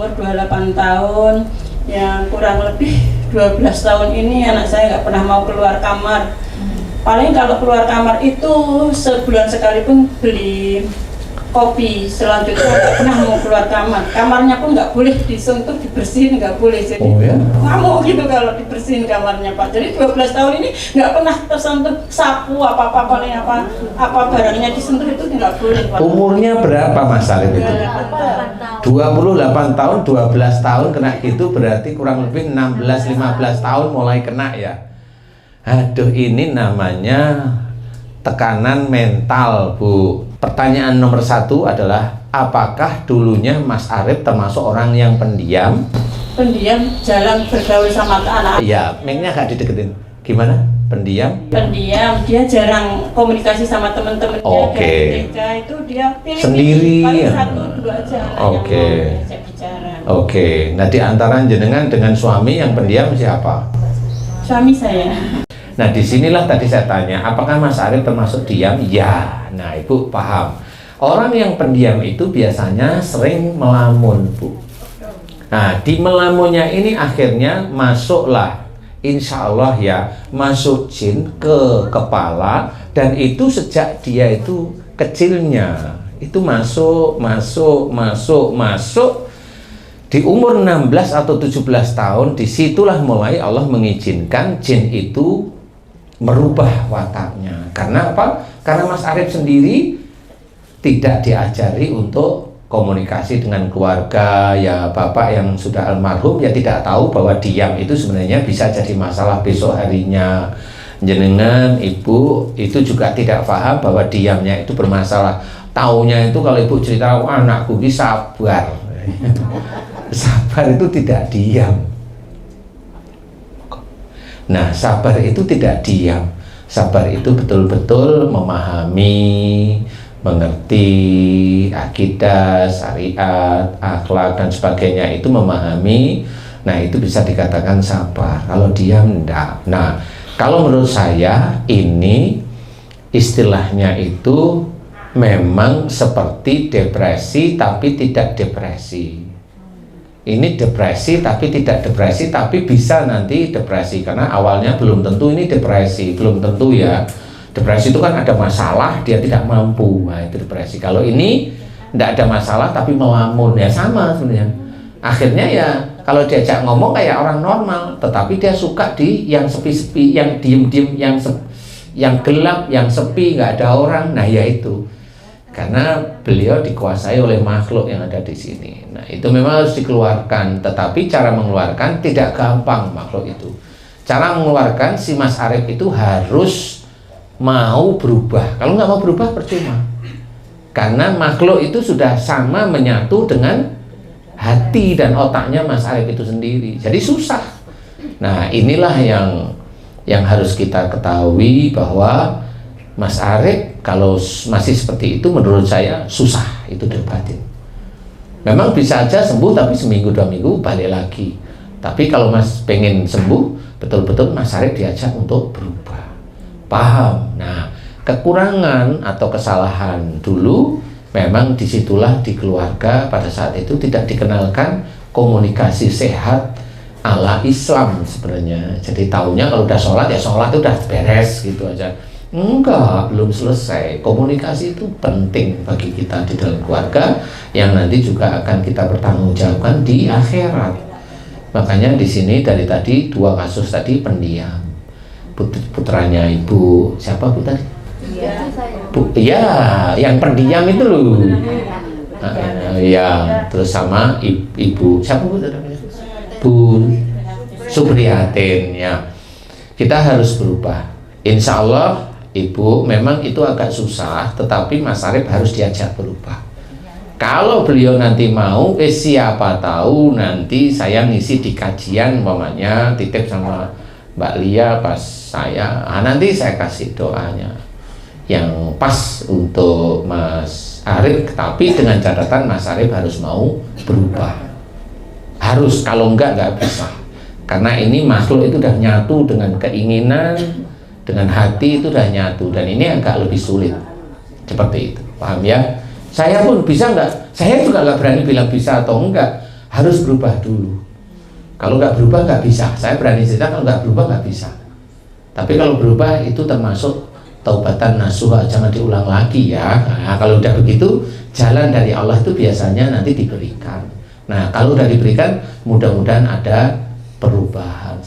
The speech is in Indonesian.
Umur 28 tahun, yang kurang lebih 12 tahun ini anak saya nggak pernah mau keluar kamar. Paling kalau keluar kamar itu sebulan sekali pun beli kopi, selanjutnya nggak pernah mau keluar kamar. Kamarnya pun nggak boleh disentuh, dibersihin nggak boleh. Jadi ngamuk gitu kalau dibersihin kamarnya Pak. Jadi 12 tahun ini nggak pernah tersentuh sapu apa-apa, paling apa barangnya disentuh itu nggak boleh Pak. Umurnya berapa Mas Arif itu? 28 tahun, 12 tahun kena gitu, berarti kurang lebih 16-15 tahun mulai kena ya. Aduh, ini namanya tekanan mental, Bu. Pertanyaan nomor 1 adalah, apakah dulunya Mas Arif termasuk orang yang pendiam? Pendiam, jarang bergaul sama anak. Ya, mic-nya agak dideketin. Gimana? Pendiam? Pendiam, dia jarang komunikasi sama teman-temannya. Oke. Dari TK itu dia pilih Sendiri. paling 1-2 aja anak Oke. yang mau diajak bicara. Oke. Nah, di antara jenengan dengan suami yang pendiam siapa? Suami saya. Nah, disinilah tadi saya tanya, apakah Mas Arif termasuk diam? Ya. Nah, Ibu paham. Orang yang pendiam itu biasanya sering melamun, Bu. Nah, di melamunnya ini akhirnya masuklah, insya Allah ya, masuk jin ke kepala, dan itu sejak dia itu kecilnya, itu masuk. Di umur 16 atau 17 tahun, disitulah mulai Allah mengizinkan jin itu merubah wataknya. Karena apa? Karena Mas Arif sendiri tidak diajari untuk komunikasi dengan keluarga, ya bapak yang sudah almarhum ya tidak tahu bahwa diam itu sebenarnya bisa jadi masalah besok harinya. Jenengan ibu itu juga tidak paham bahwa diamnya itu bermasalah. Taunya itu kalau ibu cerita, anakku ini sabar. Sabar itu tidak diam. Nah, sabar itu tidak diam. Sabar itu betul-betul memahami, mengerti akidah, syariat, akhlak dan sebagainya, itu memahami. Nah, itu bisa dikatakan sabar. Kalau diam enggak. Nah, kalau menurut saya ini istilahnya itu memang seperti depresi tapi tidak depresi. Ini depresi tapi tidak depresi, tapi bisa nanti depresi, karena awalnya belum tentu ini depresi, belum tentu ya. Depresi itu kan ada masalah, dia tidak mampu, nah itu depresi. Kalau ini tidak ada masalah tapi melamun, ya sama sebenarnya. Akhirnya ya kalau diajak ngomong kayak orang normal, tetapi dia suka di yang sepi-sepi, yang diem-diem, yang gelap, yang sepi, nggak ada orang. Nah ya itu, karena beliau dikuasai oleh makhluk yang ada di sini. Nah itu memang harus dikeluarkan, tetapi cara mengeluarkan tidak gampang makhluk itu. Cara mengeluarkan si Mas Arif itu harus mau berubah. Kalau nggak mau berubah percuma, karena makhluk itu sudah sama menyatu dengan hati dan otaknya Mas Arif itu sendiri. Jadi susah. Nah inilah yang harus kita ketahui, bahwa Mas Arif kalau masih seperti itu menurut saya susah itu diobatin. Memang bisa aja sembuh tapi seminggu 2 minggu balik lagi. Tapi kalau Mas pengen sembuh betul-betul, Mas Arif diajak untuk berubah, paham. Nah kekurangan atau kesalahan dulu memang disitulah di keluarga pada saat itu tidak dikenalkan komunikasi sehat ala Islam sebenarnya. Jadi taunya kalau udah sholat ya sholat itu udah beres gitu aja. Enggak, belum selesai. Komunikasi itu penting bagi kita di dalam keluarga, yang nanti juga akan kita pertanggungjawabkan di akhirat. Makanya di sini dari tadi 2 kasus tadi pendiam, putranya ibu siapa Bu tadi? Bu, ya, yang pendiam itu loh. Ya, terus sama ibu siapa Bu tadi? Bu Supriyatin ya. Kita harus berubah. Insya Allah Ibu, memang itu agak susah, tetapi Mas Arif harus diajak berubah. Kalau beliau nanti mau, siapa tahu nanti saya ngisi di kajian, umpamanya titip sama Mbak Lia pas saya, nanti saya kasih doanya yang pas untuk Mas Arif, tapi dengan catatan Mas Arif harus mau berubah. Harus, kalau enggak bisa. Karena ini makhluk itu udah nyatu dengan keinginan, dengan hati itu udah nyatu, dan ini agak lebih sulit seperti itu, paham ya? Saya pun bisa nggak? Saya juga nggak berani bilang bisa atau enggak. harus berubah dulu. Kalau nggak berubah nggak bisa. Saya berani cerita kalau nggak berubah nggak bisa. Tapi kalau berubah itu termasuk taubatan nasuha, jangan diulang lagi ya. Nah, kalau udah begitu, jalan dari Allah itu biasanya nanti diberikan. Nah, kalau udah diberikan, mudah-mudahan ada perubahan.